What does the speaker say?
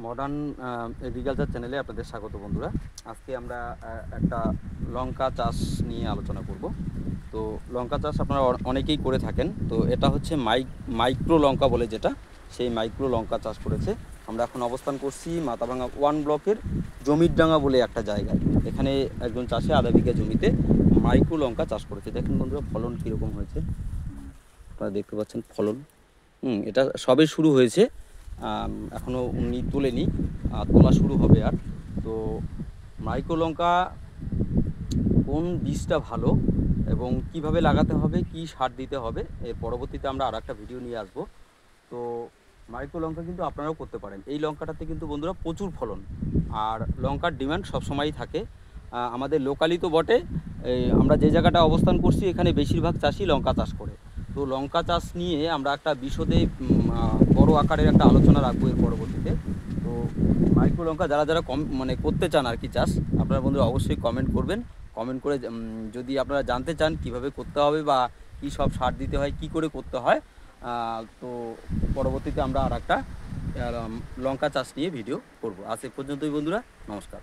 Modern agriculture চ্যানেলে আপনাদের স্বাগত বন্ধুরা। আজকে আমরা একটা লঙ্কা চাষ নিয়ে আলোচনা করব। তো লঙ্কা চাষ আপনারা অনেকেই করে থাকেন। তো এটা হচ্ছে মাইক্রো লঙ্কা বলে যেটা, সেই মাইক্রো লঙ্কা চাষ করেছে। আমরা এখন অবস্থান করছি মাথাভাঙা 1 ব্লকের জমিরডাঙ্গা বলে একটা জায়গায়। এখানে একজন চাষি আধা বিঘা জমিতে মাইক্রো লঙ্কা চাষ করেছে। দেখুন বন্ধুরা, ফলন কীরকম হয়েছে আপনারা দেখতে পাচ্ছেন। ফলন এটা সবে শুরু হয়েছে, এখনও উনি তোলেনি, তোলা শুরু হবে। আর তো মাইক্রো লঙ্কা কোন বীজটা ভালো এবং কিভাবে লাগাতে হবে, কি সার দিতে হবে, এর পরবর্তীতে আমরা আর একটা ভিডিও নিয়ে আসবো। তো মাইক্রো লঙ্কা কিন্তু আপনারাও করতে পারেন। এই লঙ্কাটাতে কিন্তু বন্ধুরা প্রচুর ফলন, আর লঙ্কার ডিমান্ড সবসময়ই থাকে। আমাদের লোকালি তো বটে, আমরা যে জায়গাটা অবস্থান করছি এখানে বেশিরভাগ চাষি লঙ্কা চাষ করে। তো লঙ্কা চাষ নিয়ে আমরা একটা বিশদে বড় আকারের একটা আলোচনা রাখবো এর পরবর্তীতে। তো মাইক্রো লঙ্কা যারা যারা করতে চান আর কি চাষ, আপনারা বন্ধুরা অবশ্যই কমেন্ট করবেন। কমেন্ট করে যদি আপনারা জানতে চান কিভাবে করতে হবে বা কী সব সার দিতে হয়, কি করে করতে হয়, তো পরবর্তীতে আমরা আর একটা লঙ্কা চাষ নিয়ে ভিডিও করব। আজ এ পর্যন্তই বন্ধুরা, নমস্কার।